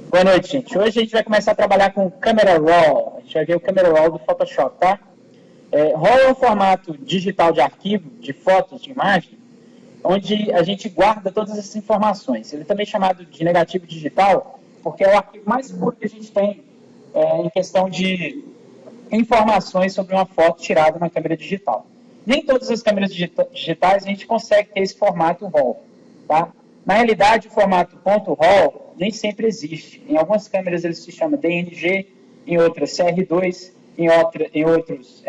Boa noite, gente. Hoje a gente vai começar a trabalhar com Camera Raw. A gente vai ver o Camera Raw do Photoshop, tá? RAW é um formato digital de arquivo, de fotos, de imagem, onde a gente guarda todas essas informações. Ele também é chamado de negativo digital, porque é o arquivo mais puro que a gente tem em questão de informações sobre uma foto tirada na câmera digital. Nem todas as câmeras digitais a gente consegue ter esse formato RAW, tá? Na realidade, o formato .RAW nem sempre existe. Em algumas câmeras ele se chama DNG, em outras CR2, em outros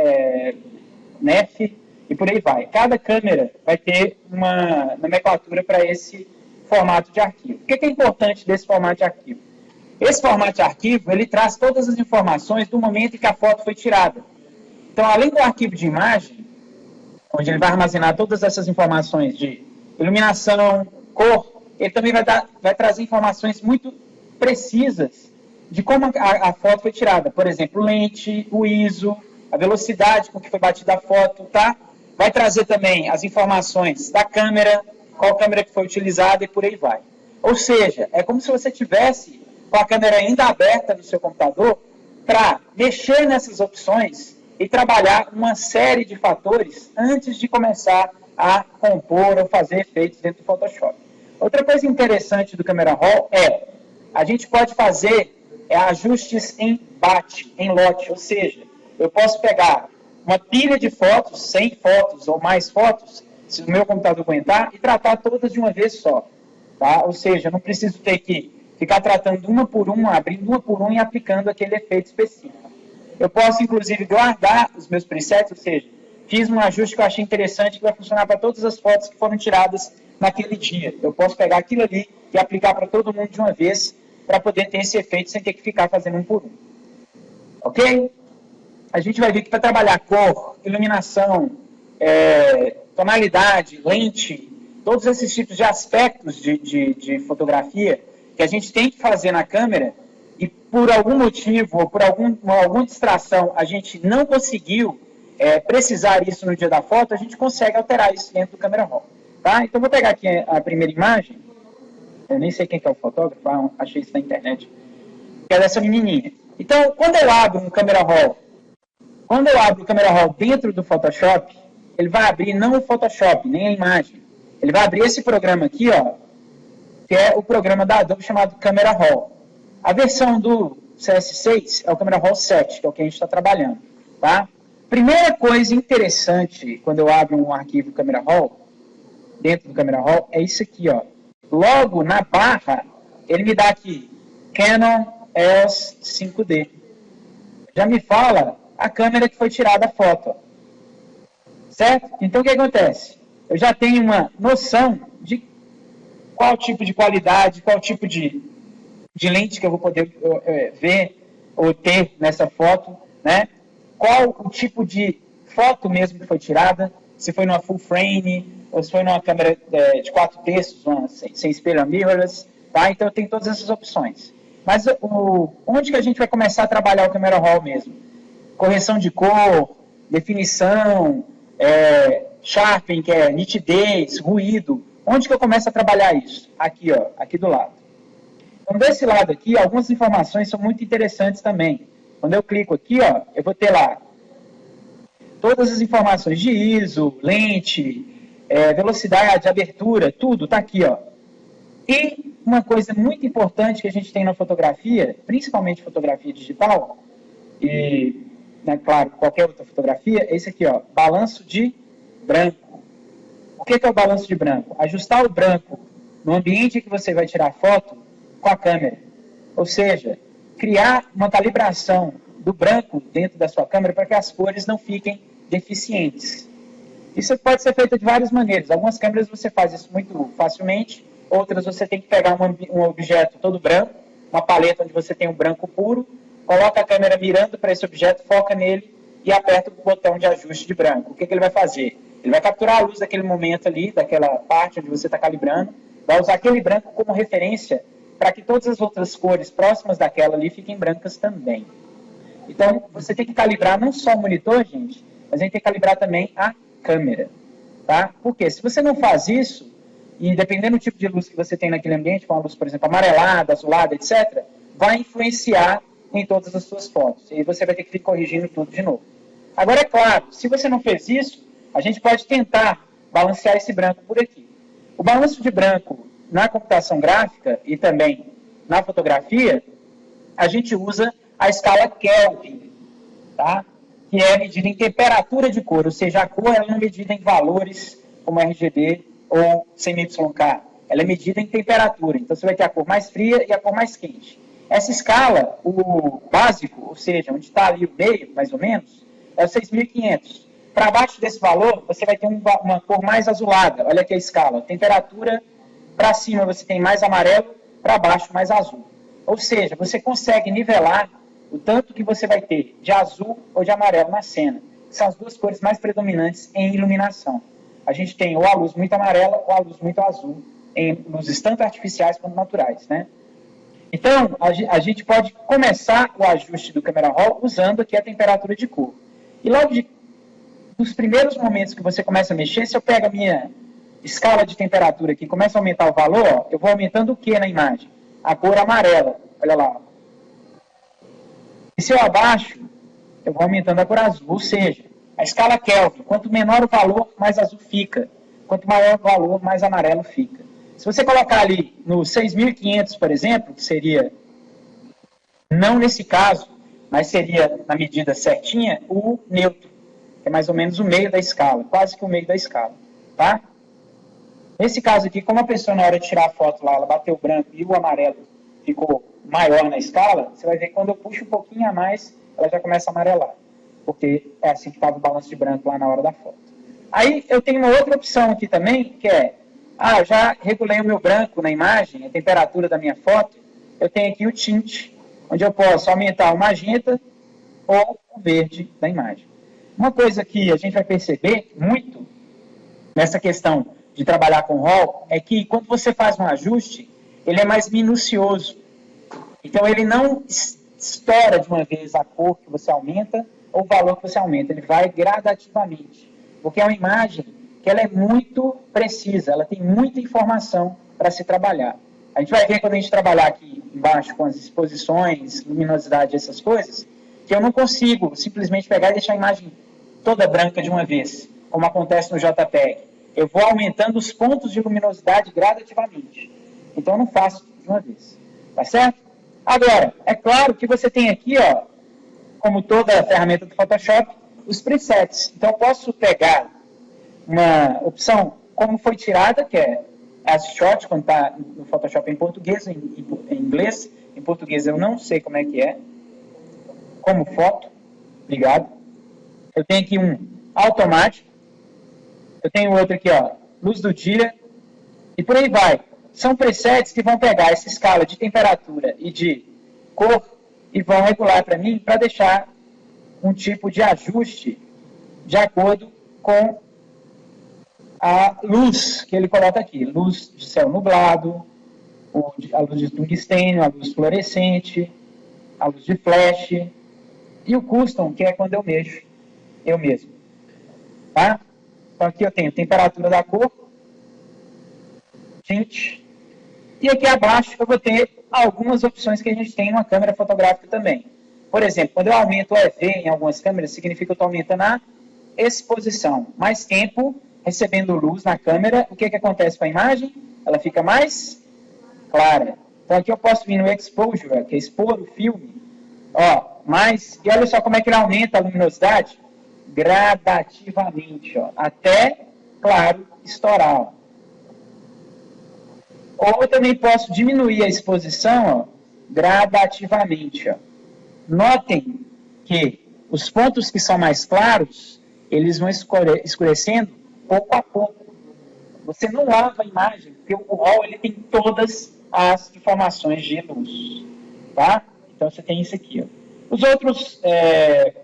NEF, e por aí vai. Cada câmera vai ter uma nomenclatura para esse formato de arquivo. O que é importante desse formato de arquivo? Esse formato de arquivo, ele traz todas as informações do momento em que a foto foi tirada. Então, além do arquivo de imagem, onde ele vai armazenar todas essas informações de iluminação, cor, ele também vai trazer informações muito precisas de como a foto foi tirada. Por exemplo, lente, o ISO, a velocidade com que foi batida a foto, tá? Vai trazer também as informações da câmera, qual câmera que foi utilizada e por aí vai. Ou seja, é como se você tivesse com a câmera ainda aberta no seu computador para mexer nessas opções e trabalhar uma série de fatores antes de começar a compor ou fazer efeitos dentro do Photoshop. Outra coisa interessante do Camera Raw a gente pode fazer ajustes em batch, em lote, ou seja, eu posso pegar uma pilha de fotos, 100 fotos ou mais fotos, se o meu computador aguentar, e tratar todas de uma vez só. Tá? Ou seja, eu não preciso ter que ficar tratando uma por uma, abrindo uma por uma e aplicando aquele efeito específico. Eu posso, inclusive, guardar os meus presets, ou seja, fiz um ajuste que eu achei interessante que vai funcionar para todas as fotos que foram tiradas naquele dia. Eu posso pegar aquilo ali e aplicar para todo mundo de uma vez para poder ter esse efeito sem ter que ficar fazendo um por um. Ok? A gente vai ver que para trabalhar cor, iluminação, tonalidade, lente, todos esses tipos de aspectos de fotografia que a gente tem que fazer na câmera e por algum motivo ou por alguma distração a gente não conseguiu precisar isso no dia da foto, a gente consegue alterar isso dentro do Camera Raw. Tá? Então, vou pegar aqui a primeira imagem. Eu nem sei quem que é o fotógrafo, achei isso na internet. Que é dessa menininha. Então, quando eu abro um Camera Raw, quando eu abro o Camera Raw dentro do Photoshop, ele vai abrir não o Photoshop, nem a imagem. Ele vai abrir esse programa aqui, ó, que é o programa da Adobe chamado Camera Raw. A versão do CS6 é o Camera Raw 7, que é o que a gente está trabalhando. Tá? Primeira coisa interessante quando eu abro um arquivo Camera Raw, dentro do Camera Raw, é isso aqui, ó. Logo na barra, ele me dá aqui Canon EOS 5D. Já me fala a câmera que foi tirada a foto. Certo? Então o que acontece? Eu já tenho uma noção de qual tipo de qualidade, qual tipo de lente que eu vou poder ver ou ter nessa foto, né? Qual o tipo de foto mesmo que foi tirada, se foi numa full frame, ou se foi numa câmera de 4/3, sem espelho mirrorless, tá? Então eu tenho todas essas opções. Mas onde que a gente vai começar a trabalhar o Camera Raw mesmo? Correção de cor, definição, sharpening, que é nitidez, ruído. Onde que eu começo a trabalhar isso? Aqui, ó, aqui do lado. Então, desse lado aqui, algumas informações são muito interessantes também. Quando eu clico aqui, ó, eu vou ter lá todas as informações de ISO, lente, velocidade, abertura, tudo está aqui, ó. E uma coisa muito importante que a gente tem na fotografia, principalmente fotografia digital, e, né, claro, qualquer outra fotografia, é esse aqui, ó, balanço de branco. O que é o balanço de branco? Ajustar o branco no ambiente em que você vai tirar a foto com a câmera. Ou seja, criar uma calibração do branco dentro da sua câmera para que as cores não fiquem deficientes. Isso pode ser feito de várias maneiras. Algumas câmeras você faz isso muito facilmente, outras você tem que pegar um objeto todo branco, uma paleta onde você tem um branco puro, coloca a câmera mirando para esse objeto, foca nele e aperta o botão de ajuste de branco. O que ele vai fazer? Ele vai capturar a luz daquele momento ali, daquela parte onde você está calibrando, vai usar aquele branco como referência para que todas as outras cores próximas daquela ali fiquem brancas também. Então, você tem que calibrar não só o monitor, gente, mas a gente tem que calibrar também a câmera. Tá? Porque se você não faz isso, e dependendo do tipo de luz que você tem naquele ambiente, com a luz, por exemplo, amarelada, azulada, etc., vai influenciar em todas as suas fotos. E você vai ter que ir corrigindo tudo de novo. Agora, é claro, se você não fez isso, a gente pode tentar balancear esse branco por aqui. O balanço de branco na computação gráfica e também na fotografia, a gente usa a escala Kelvin, tá? Que é medida em temperatura de cor, ou seja, a cor ela não é medida em valores como RGB ou CMYK. Ela é medida em temperatura, então você vai ter a cor mais fria e a cor mais quente. Essa escala, o básico, ou seja, onde está ali o meio, mais ou menos, é o 6.500. Para baixo desse valor, você vai ter uma cor mais azulada. Olha aqui a escala. Temperatura, para cima você tem mais amarelo, para baixo mais azul. Ou seja, você consegue nivelar o tanto que você vai ter de azul ou de amarelo na cena. São as duas cores mais predominantes em iluminação. A gente tem ou a luz muito amarela ou a luz muito azul, em luzes tanto artificiais quanto naturais, né? Então, a gente pode começar o ajuste do Camera Raw usando aqui a temperatura de cor. E logo nos primeiros momentos que você começa a mexer, se eu pego a minha escala de temperatura aqui e começo a aumentar o valor, ó, eu vou aumentando o que na imagem? A cor amarela. Olha lá. E se eu abaixo, eu vou aumentando a cor azul. Ou seja, a escala Kelvin, quanto menor o valor, mais azul fica. Quanto maior o valor, mais amarelo fica. Se você colocar ali no 6.500, por exemplo, que seria, não nesse caso, mas seria na medida certinha, o neutro, que é mais ou menos o meio da escala, quase que o meio da escala, tá? Nesse caso aqui, como a pessoa na hora de tirar a foto lá, ela bateu o branco e o amarelo ficou maior na escala, você vai ver que quando eu puxo um pouquinho a mais, ela já começa a amarelar, porque é assim que estava o balanço de branco lá na hora da foto. Aí eu tenho uma outra opção aqui também, que é, eu já regulei o meu branco na imagem, a temperatura da minha foto, eu tenho aqui o tint, onde eu posso aumentar o magenta ou o verde da imagem. Uma coisa que a gente vai perceber muito nessa questão de trabalhar com RAW é que quando você faz um ajuste, ele é mais minucioso. Então ele não estoura de uma vez a cor que você aumenta ou o valor que você aumenta, ele vai gradativamente. Porque é uma imagem que ela é muito precisa, ela tem muita informação para se trabalhar. A gente vai ver quando a gente trabalhar aqui embaixo com as exposições, luminosidade, essas coisas, que eu não consigo simplesmente pegar e deixar a imagem toda branca de uma vez, como acontece no JPEG. Eu vou aumentando os pontos de luminosidade gradativamente. Então eu não faço de uma vez. Tá certo? Agora, é claro que você tem aqui, ó, como toda a ferramenta do Photoshop, os presets. Então eu posso pegar uma opção como foi tirada, que é as shot, quando está no Photoshop em português, em inglês. Em português eu não sei como é que é. Como foto, ligado. Eu tenho aqui um automático. Eu tenho outro aqui, ó, luz do dia. E por aí vai. São presets que vão pegar essa escala de temperatura e de cor e vão regular para mim para deixar um tipo de ajuste de acordo com a luz que ele coloca aqui. Luz de céu nublado, a luz de tungstênio, a luz fluorescente, a luz de flash e o custom, que é quando eu mexo eu mesmo. Tá? Então aqui eu tenho temperatura da cor, tint, e aqui abaixo eu vou ter algumas opções que a gente tem numa câmera fotográfica também. Por exemplo, quando eu aumento o EV em algumas câmeras, significa que eu estou aumentando a exposição. Mais tempo recebendo luz na câmera, o que acontece com a imagem? Ela fica mais clara. Então aqui eu posso vir no Exposure, que é expor o filme, ó, e olha só como é que ele aumenta a luminosidade gradativamente, ó, até, claro, estourar. Ó. Ou eu também posso diminuir a exposição, ó, gradativamente. Ó. Notem que os pontos que são mais claros, eles vão escurecendo pouco a pouco. Você não lava a imagem, porque o RAW ele tem todas as informações de luz. Tá? Então você tem isso aqui. Ó. Os outros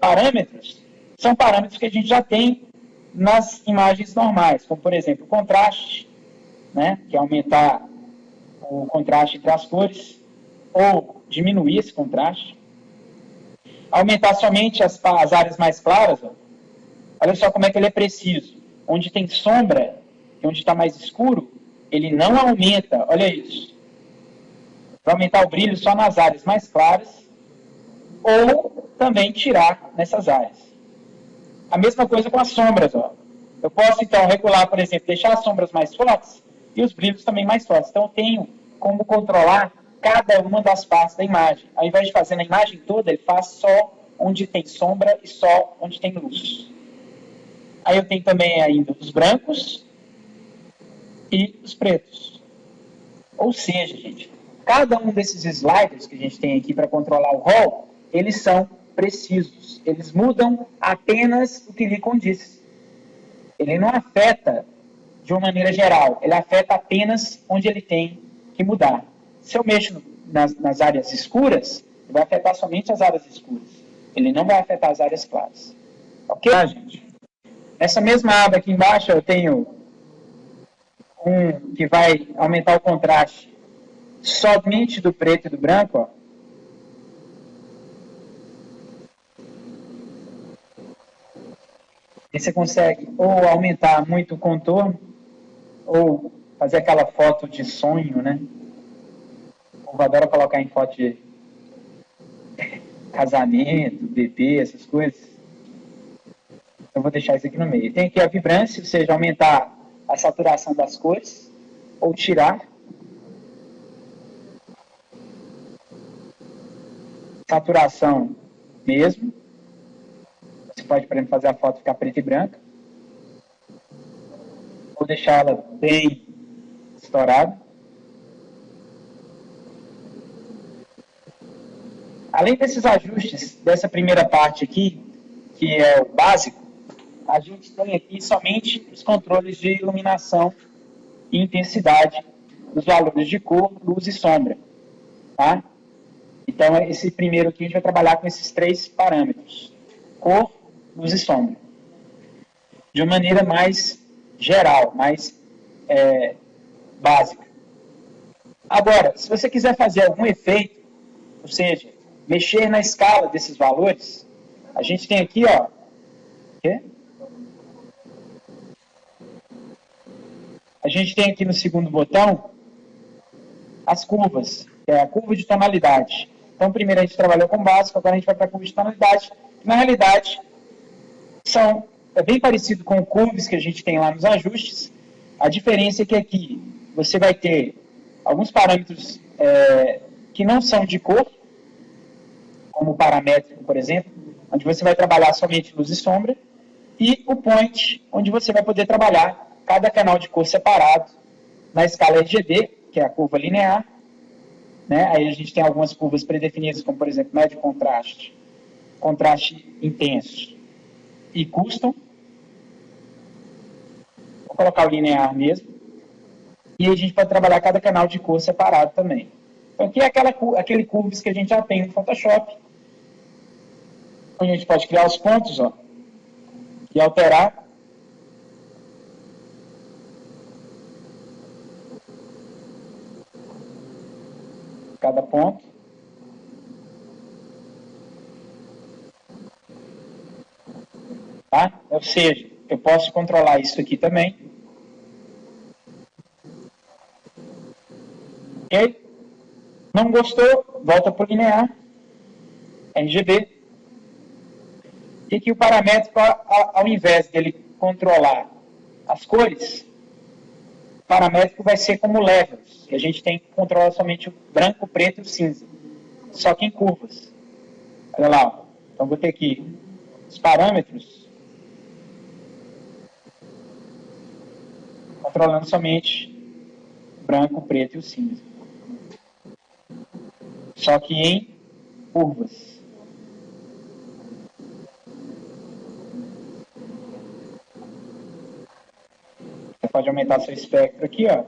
parâmetros são parâmetros que a gente já tem nas imagens normais, como por exemplo o contraste, né, que é aumentar o contraste entre as cores, ou diminuir esse contraste. Aumentar somente as áreas mais claras, ó. Olha só como é que ele é preciso. Onde tem sombra, onde está mais escuro, ele não aumenta, olha isso. Vai aumentar o brilho só nas áreas mais claras, ou também tirar nessas áreas. A mesma coisa com as sombras, ó. Eu posso, então, regular, por exemplo, deixar as sombras mais fortes e os brilhos também mais fortes. Então, eu tenho como controlar cada uma das partes da imagem. Ao invés de fazer na imagem toda, ele faz só onde tem sombra e só onde tem luz. Aí eu tenho também ainda os brancos e os pretos. Ou seja, gente, cada um desses sliders que a gente tem aqui para controlar o RAW, eles são precisos. Eles mudam apenas o que lhe condiz. Ele não afeta de uma maneira geral, ele afeta apenas onde ele tem que mudar. Se eu mexo nas áreas escuras, ele vai afetar somente as áreas escuras. Ele não vai afetar as áreas claras. Ok, gente? Nessa mesma aba aqui embaixo, eu tenho um que vai aumentar o contraste somente do preto e do branco, ó. E você consegue ou aumentar muito o contorno, ou fazer aquela foto de sonho, né? Eu adoro colocar em foto de casamento, bebê, essas coisas. Eu vou deixar isso aqui no meio. Tem aqui a vibrância, ou seja, aumentar a saturação das cores, ou tirar. Saturação mesmo. Você pode, por exemplo, fazer a foto ficar preta e branca. Ou deixar ela bem estourada. Além desses ajustes, dessa primeira parte aqui, que é o básico, a gente tem aqui somente os controles de iluminação e intensidade dos valores de cor, luz e sombra. Tá? Então, esse primeiro aqui a gente vai trabalhar com esses três parâmetros: cor, luz e sombra. De uma maneira mais geral, mais básica. Agora, se você quiser fazer algum efeito, ou seja, mexer na escala desses valores, a gente tem aqui, ó, a gente tem aqui no segundo botão as curvas, que é a curva de tonalidade. Então, primeiro a gente trabalhou com básico, agora a gente vai para a curva de tonalidade, que na realidade é bem parecido com o curves que a gente tem lá nos ajustes. A diferença é que aqui você vai ter alguns parâmetros que não são de cor, como o paramétrico, por exemplo, onde você vai trabalhar somente luz e sombra, e o point, onde você vai poder trabalhar cada canal de cor separado na escala RGB, que é a curva linear, né? Aí a gente tem algumas curvas predefinidas, como por exemplo, médio contraste, contraste intenso e custom. Vou colocar o linear mesmo. E a gente pode trabalhar cada canal de cor separado também. Então aqui é aquele curves que a gente já tem no Photoshop. A gente pode criar os pontos, ó, e alterar. Cada ponto. Tá? Ou seja, eu posso controlar isso aqui também. Ok? Não gostou? Volta para o linear. RGB. E aqui o paramétrico, ao invés dele controlar as cores, o paramétrico vai ser como levels, que a gente tem que controlar somente o branco, o preto e o cinza, só que em curvas. Olha lá, ó. Então vou ter aqui os parâmetros, controlando somente o branco, o preto e o cinza, só que em curvas. Você pode aumentar seu espectro aqui, ó.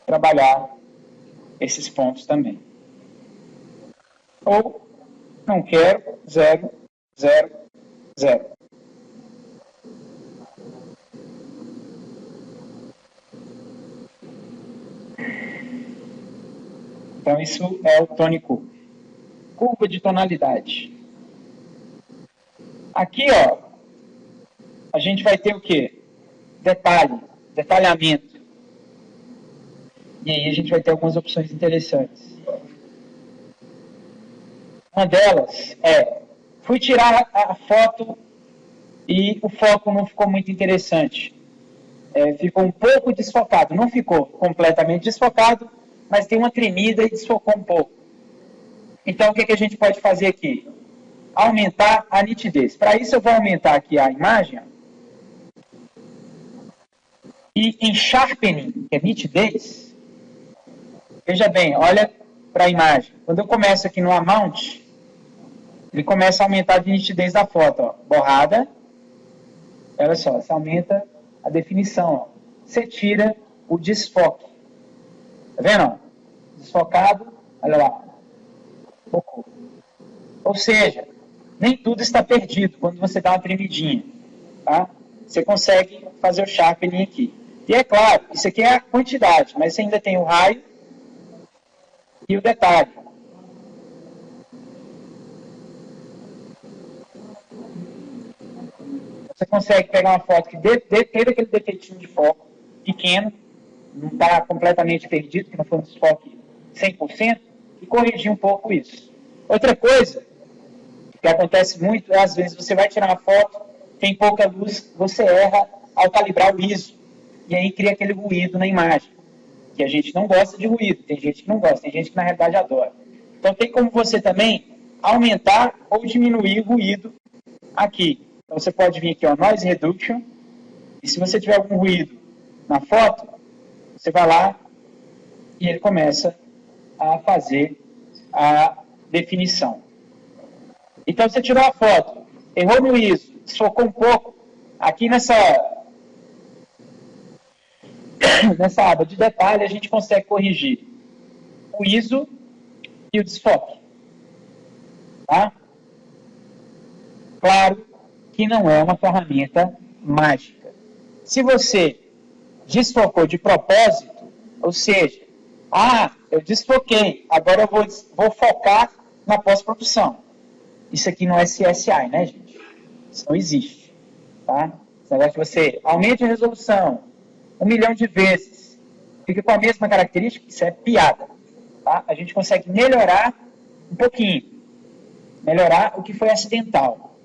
Trabalhar esses pontos também. Ou não quero, 0, 0, 0. Então isso é o tone curve. Curva de tonalidade. Aqui, ó, a gente vai ter o quê? Detalhe, detalhamento. E aí a gente vai ter algumas opções interessantes. Uma delas é, fui tirar a foto e o foco não ficou muito interessante. Ficou um pouco desfocado. Não ficou completamente desfocado, mas tem uma tremida e desfocou um pouco. Então, o que a gente pode fazer aqui? Aumentar a nitidez. Para isso, eu vou aumentar aqui a imagem. E em Sharpening, que é nitidez, veja bem, olha para a imagem. Quando eu começo aqui no Amount, ele começa a aumentar a nitidez da foto. Ó. Borrada. Olha só, você aumenta a definição. Ó. Você tira o desfoque. Tá vendo? Ó? Desfocado, olha lá. Focou. Ou seja, nem tudo está perdido quando você dá uma tremidinha. Tá? Você consegue fazer o sharpening aqui. E é claro, isso aqui é a quantidade, mas você ainda tem o raio e o detalhe. Você consegue pegar uma foto que teve aquele defeitinho de foco pequeno, não está completamente perdido, que não foi um desfoque 100%, e corrigir um pouco isso. Outra coisa que acontece muito é, às vezes, você vai tirar uma foto, tem pouca luz, você erra ao calibrar o ISO, e aí cria aquele ruído na imagem, que a gente não gosta de ruído, tem gente que não gosta, tem gente que na realidade adora. Então tem como você também aumentar ou diminuir o ruído aqui. Então você pode vir aqui, ó, Noise Reduction, e se você tiver algum ruído na foto, você vai lá e ele começa a fazer a definição. Então você tirou a foto, errou no ISO, desfocou um pouco, aqui nessa aba de detalhe a gente consegue corrigir o ISO e o desfoque. Tá? Claro que não é uma ferramenta mágica. Se você desfocou de propósito, ou seja, eu desfoquei, agora eu vou focar na pós-produção. Isso aqui não é CSI, né, gente? Isso não existe. Tá? Esse negócio de você aumente a resolução 1 milhão de vezes, fica com a mesma característica, isso é piada. Tá? A gente consegue melhorar um pouquinho. Melhorar o que foi acidental.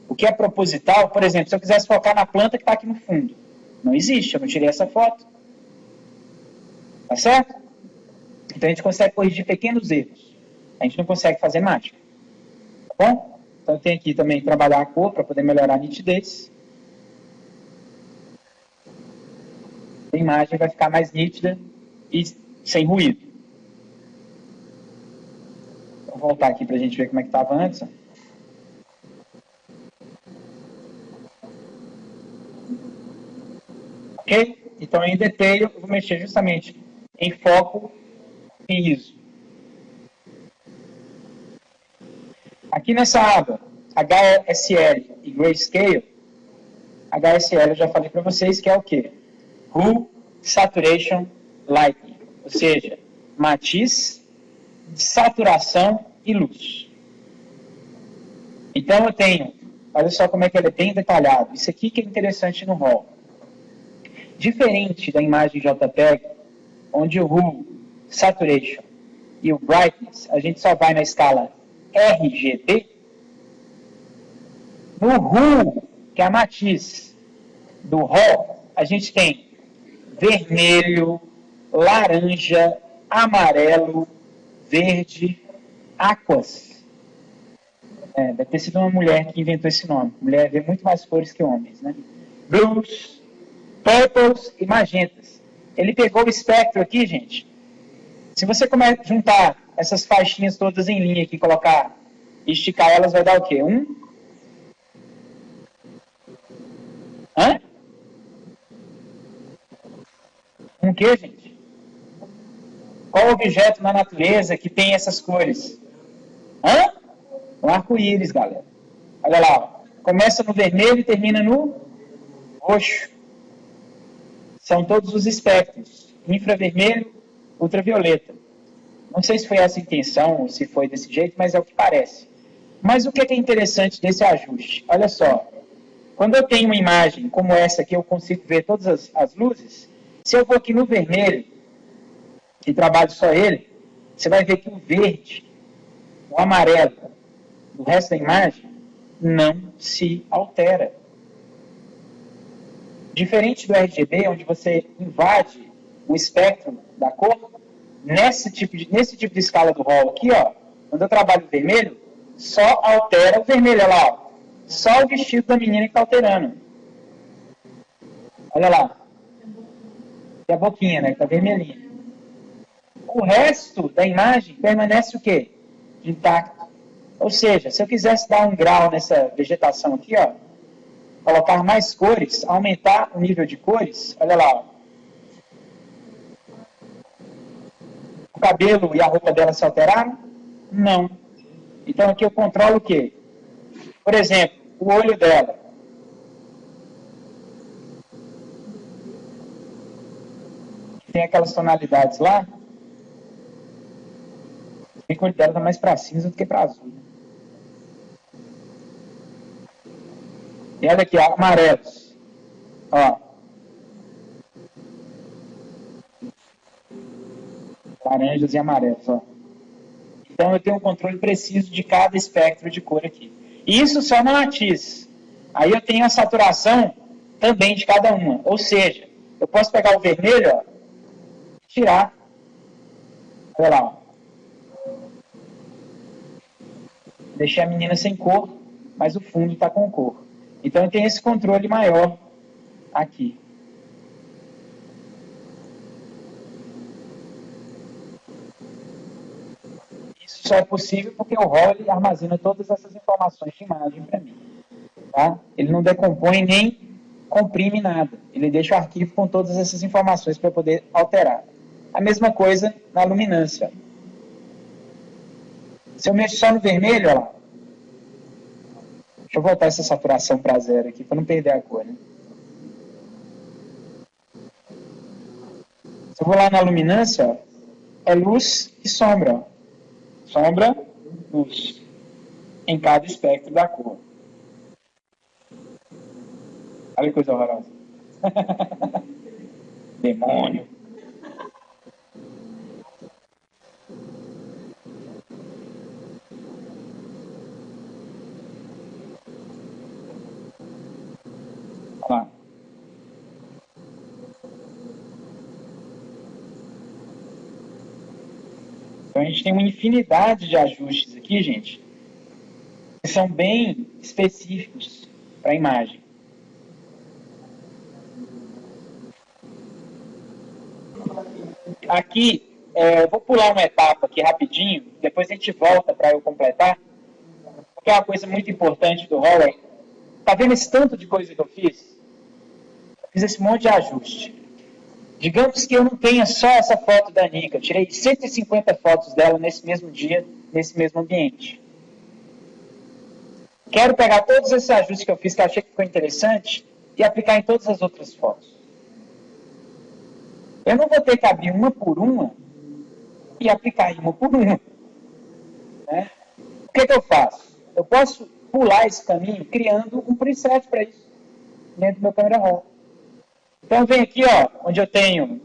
O que é proposital, por exemplo, se eu quisesse focar na planta que está aqui no fundo. Não existe, eu não tirei essa foto. Tá certo? Então a gente consegue corrigir pequenos erros. A gente não consegue fazer mágica. Tá bom? Então tem aqui também trabalhar a cor para poder melhorar a nitidez. A imagem vai ficar mais nítida e sem ruído. Vou voltar aqui para a gente ver como é que estava antes. Ok? Então, em detalhe, eu vou mexer justamente em foco e ISO. Aqui nessa aba, HSL e Grayscale, HSL eu já falei para vocês que é o quê? Hue, Saturation, Lighting. Ou seja, matiz, saturação e luz. Então, eu tenho, olha só como é que ele é bem detalhado. Isso aqui que é interessante no RAW. Diferente da imagem JPEG, onde o Hue, Saturation e o Brightness, a gente só vai na escala RGB, no Hue, que é a matiz do RAW, a gente tem vermelho, laranja, amarelo, verde, aquas. Deve ter sido uma mulher que inventou esse nome. Mulher vê muito mais cores que homens, né? Blues, purples e magentas. Ele pegou o espectro aqui, gente. Se você juntar essas faixinhas todas em linha aqui, colocar e esticar elas, vai dar o quê? Um quê, gente? Qual objeto na natureza que tem essas cores? Um arco-íris, galera. Olha lá, ó. Começa no vermelho e termina no roxo. São todos os espectros. Infravermelho, ultravioleta. Não sei se foi essa a intenção, ou se foi desse jeito, mas é o que parece. Mas o que é interessante desse ajuste? Olha só. Quando eu tenho uma imagem como essa aqui, eu consigo ver todas as luzes. Se eu vou aqui no vermelho, e trabalho só ele, você vai ver que o verde, o amarelo, o resto da imagem, não se altera. Diferente do RGB, onde você invade o espectro da cor, nesse tipo de escala do rolo aqui, ó, quando eu trabalho vermelho, só altera o vermelho, olha lá, ó, só o vestido da menina que está alterando. Olha lá. E a boquinha, né, que está vermelhinha. O resto da imagem permanece o quê? Intacto. Ou seja, se eu quisesse dar um grau nessa vegetação aqui, ó, colocar mais cores, aumentar o nível de cores, olha lá, ó. O cabelo e a roupa dela se alteraram? Não. Então aqui eu controlo o quê? Por exemplo, o olho dela. Tem aquelas tonalidades lá. O olho dela está mais para cinza do que para azul. E olha aqui, ó, amarelos. Ó. Laranjas e amarelos, ó. Então eu tenho um controle preciso de cada espectro de cor aqui. Isso só no matiz. Aí eu tenho a saturação também de cada uma. Ou seja, eu posso pegar o vermelho, ó, e tirar. Olha lá, ó. Deixei a menina sem cor, mas o fundo está com cor. Então eu tenho esse controle maior aqui. Isso só é possível porque o RAW armazena todas essas informações de imagem para mim. Tá? Ele não decompõe nem comprime nada. Ele deixa o arquivo com todas essas informações para eu poder alterar. A mesma coisa na luminância. Se eu mexo só no vermelho, ó, deixa eu voltar essa saturação para zero aqui, para não perder a cor. Né? Se eu vou lá na luminância, ó, é luz e sombra. Ó. Sombra, luz. Em cada espectro da cor. Olha que coisa horrorosa. Demônio. Olha lá. Então a gente tem uma infinidade de ajustes aqui, gente, que são bem específicos para a imagem. Aqui, vou pular uma etapa aqui rapidinho, depois a gente volta para eu completar, porque é uma coisa muito importante do Huawei. Tá vendo esse tanto de coisa que eu fiz? Eu fiz esse monte de ajuste. Digamos que eu não tenha só essa foto da Nika, eu tirei 150 fotos dela nesse mesmo dia, nesse mesmo ambiente. Quero pegar todos esses ajustes que eu fiz, que eu achei que ficou interessante, e aplicar em todas as outras fotos. Eu não vou ter que abrir uma por uma e aplicar em uma por uma. Né? O que eu faço? Eu posso pular esse caminho criando um preset para isso, dentro do meu Camera Raw. Então, vem aqui, ó, onde eu tenho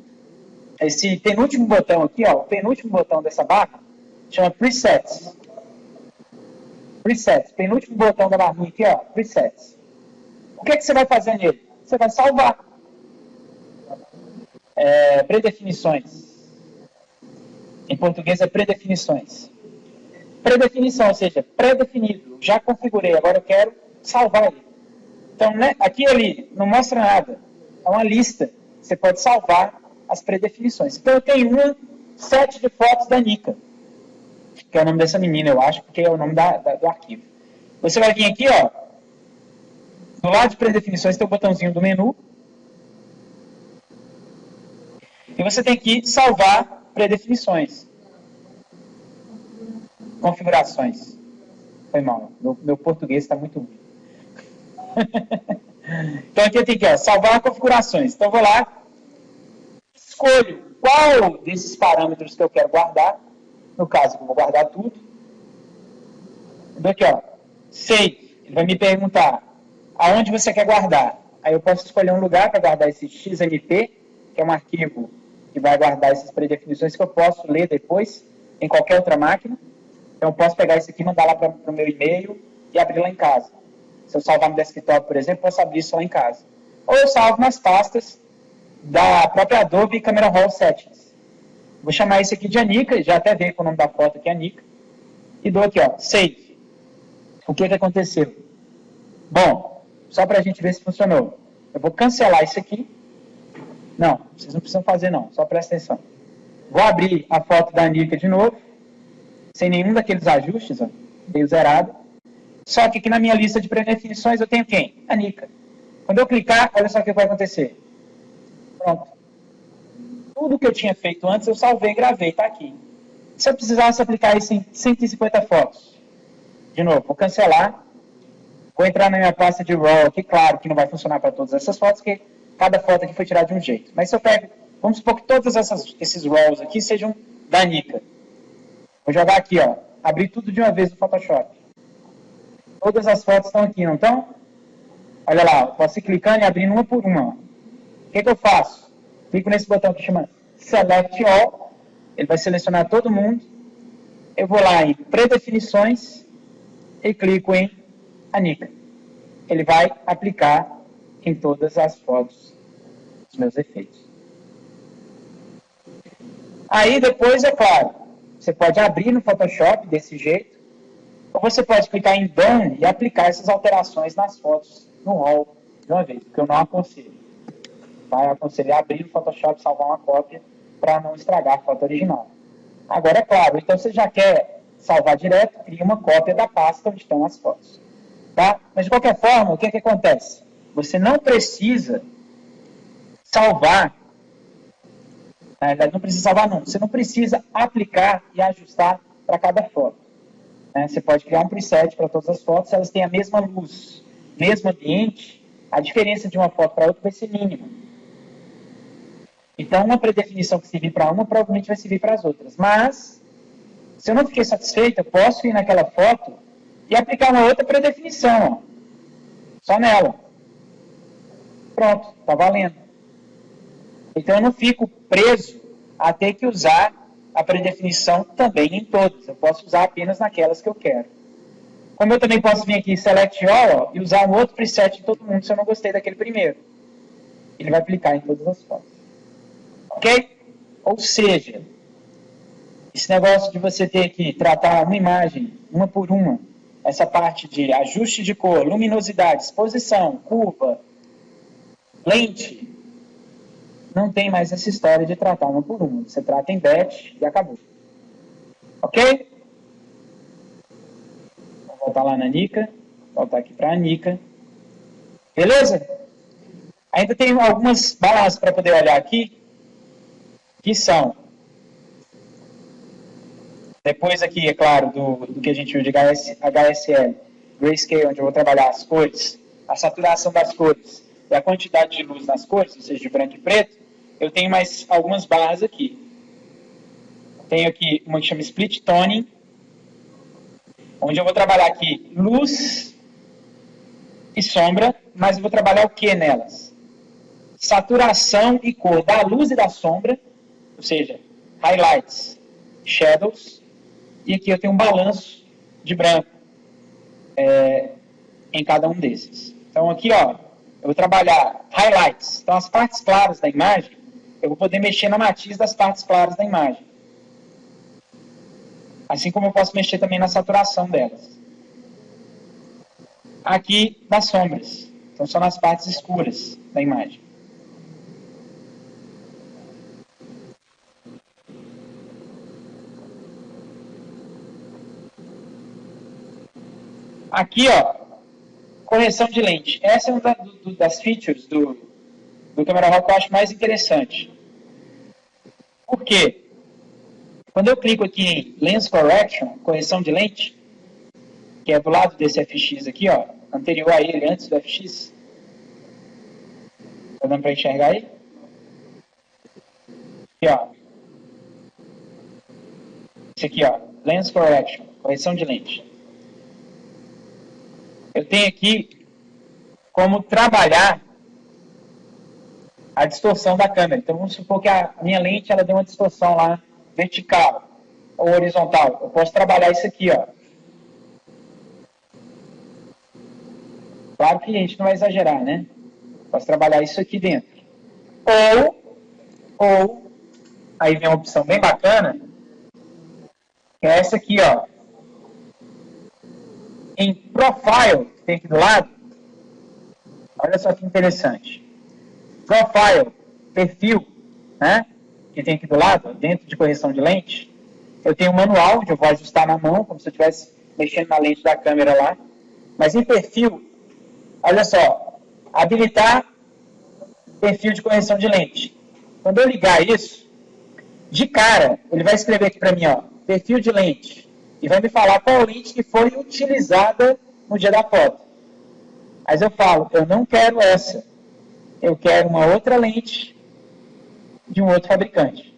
esse penúltimo botão aqui, ó, o penúltimo botão dessa barra, chama Presets. Presets, penúltimo botão da barrinha aqui, ó, Presets. O que você vai fazer nele? Você vai salvar. Predefinições. Em português é predefinições. Predefinição, ou seja, pré-definido. Já configurei, agora eu quero salvar ele. Então, né, aqui e ali, não mostra nada. É uma lista. Você pode salvar as predefinições. Então, eu tenho um set de fotos da Nika, que é o nome dessa menina, eu acho, porque é o nome do arquivo. Você vai vir aqui, ó, do lado de predefinições tem o botãozinho do menu, e você tem que salvar predefinições. Configurações. Foi mal, meu português está muito ruim. Então aqui eu tenho que salvar configurações. Então eu vou lá, escolho qual desses parâmetros que eu quero guardar. No caso, eu vou guardar tudo. Então aqui, ó, save. Ele vai me perguntar aonde você quer guardar. Aí eu posso escolher um lugar para guardar esse XMP, que é um arquivo que vai guardar essas predefinições que eu posso ler depois em qualquer outra máquina. Então, eu posso pegar isso aqui, mandar lá para o meu e-mail e abrir lá em casa. Se eu salvar no desktop, por exemplo, posso abrir isso lá em casa. Ou eu salvo nas pastas da própria Adobe Camera Raw Settings. Vou chamar isso aqui de Anica, já até veio com o nome da foto aqui, Anica. E dou aqui, ó, Save. O que aconteceu? Bom, só para a gente ver se funcionou. Eu vou cancelar isso aqui. Não, vocês não precisam fazer não, só presta atenção. Vou abrir a foto da Anica de novo, sem nenhum daqueles ajustes, ó, veio zerado. Só que aqui na minha lista de predefinições eu tenho quem? Anica. Quando eu clicar, olha só o que vai acontecer. Pronto. Tudo que eu tinha feito antes eu salvei e gravei, tá aqui. Se eu precisasse aplicar isso em 150 fotos, de novo, vou cancelar, vou entrar na minha pasta de RAW aqui, claro que não vai funcionar para todas essas fotos, porque cada foto aqui foi tirada de um jeito. Mas se eu pego, vamos supor que todos esses RAWs aqui sejam da Anica. Vou jogar aqui, ó, abrir tudo de uma vez no Photoshop. Todas as fotos estão aqui, não estão? Olha lá, eu posso ir clicando e abrindo uma por uma. O que eu faço? Clico nesse botão que chama Select All. Ele vai selecionar todo mundo. Eu vou lá em Predefinições e clico em Anica. Ele vai aplicar em todas as fotos os meus efeitos. Aí depois, é claro, você pode abrir no Photoshop desse jeito, ou você pode clicar em Done e aplicar essas alterações nas fotos no RAW de uma vez, porque eu não aconselho. Tá? Eu aconselho abrir no Photoshop, salvar uma cópia para não estragar a foto original. Agora, é claro, então você já quer salvar direto, cria uma cópia da pasta onde estão as fotos. Tá? Mas, de qualquer forma, o que acontece? Você não precisa salvar, na verdade, não precisa salvar, não. Você não precisa aplicar e ajustar para cada foto. Você pode criar um preset para todas as fotos, se elas têm a mesma luz, mesmo ambiente, a diferença de uma foto para outra vai ser mínima. Então, uma predefinição que servir para uma, provavelmente vai servir para as outras. Mas, se eu não fiquei satisfeito, eu posso ir naquela foto e aplicar uma outra predefinição. Ó. Só nela. Pronto, está valendo. Então, eu não fico preso a ter que usar a predefinição também em todas. Eu posso usar apenas naquelas que eu quero. Como eu também posso vir aqui em Select All ó, e usar um outro preset em todo mundo se eu não gostei daquele primeiro. Ele vai aplicar em todas as fotos. Ok? Ou seja, esse negócio de você ter que tratar uma imagem, uma por uma, essa parte de ajuste de cor, luminosidade, exposição, curva, lente, não tem mais essa história de tratar uma por uma. Você trata em batch e acabou. Ok? Vou voltar lá na Anica. Voltar aqui para a Anica. Beleza? Ainda tem algumas balas para poder olhar aqui. Que são, depois aqui, é claro, do que a gente viu de HSL, Grayscale, onde eu vou trabalhar as cores, a saturação das cores e a quantidade de luz nas cores, ou seja, de branco e preto, eu tenho mais algumas barras aqui. Tenho aqui uma que chama Split Toning, onde eu vou trabalhar aqui luz e sombra, mas eu vou trabalhar o que nelas? Saturação e cor da luz e da sombra, ou seja, highlights, shadows, e aqui eu tenho um balanço de branco em cada um desses. Então aqui, ó, eu vou trabalhar highlights. Então as partes claras da imagem, eu vou poder mexer na matiz das partes claras da imagem. Assim como eu posso mexer também na saturação delas. Aqui das sombras. Então são nas partes escuras da imagem. Aqui, ó, correção de lente. Essa é uma das features do Camera Raw que eu acho mais interessante. Por quê? Quando eu clico aqui em Lens Correction, correção de lente, que é do lado desse FX aqui, ó, anterior a ele, antes do FX. Tá dando para enxergar aí? Aqui, ó. Esse aqui, ó, Lens Correction, correção de lente. Eu tenho aqui como trabalhar a distorção da câmera. Então, vamos supor que a minha lente ela deu uma distorção lá vertical ou horizontal. Eu posso trabalhar isso aqui, ó. Claro que a gente não vai exagerar, né? Posso trabalhar isso aqui dentro. Ou aí vem uma opção bem bacana, que é essa aqui, ó. Em Profile, que tem aqui do lado, olha só que interessante. Profile, perfil, né? Que tem aqui do lado, dentro de correção de lente. Eu tenho um manual, onde eu vou ajustar na mão, como se eu estivesse mexendo na lente da câmera lá. Mas em perfil, olha só, habilitar perfil de correção de lente. Quando eu ligar isso, de cara, ele vai escrever aqui para mim, ó, perfil de lente. E vai me falar qual lente que foi utilizada no dia da foto. Mas eu falo, eu não quero essa. Eu quero uma outra lente de um outro fabricante.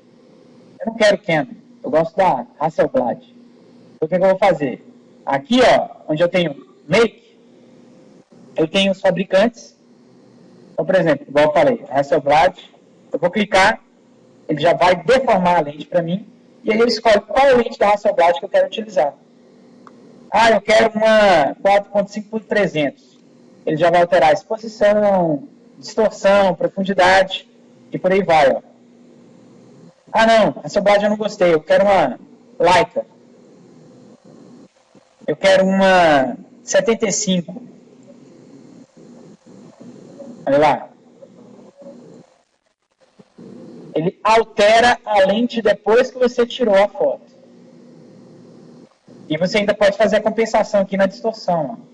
Eu não quero Canon. Eu gosto da Hasselblad. Então, o que eu vou fazer? Aqui, ó, onde eu tenho Make, eu tenho os fabricantes. Então, por exemplo, igual eu falei, Hasselblad, eu vou clicar, ele já vai deformar a lente para mim, e aí ele escolhe qual é a lente da Hasselblad que eu quero utilizar. Ah, eu quero uma 4.5 por 300. Ele já vai alterar a exposição, distorção, profundidade, e por aí vai, ó. Ah, não, a Hasselblad eu não gostei, eu quero uma Leica. Eu quero uma 75. Olha lá. Ele altera a lente depois que você tirou a foto. E você ainda pode fazer a compensação aqui na distorção. Ó.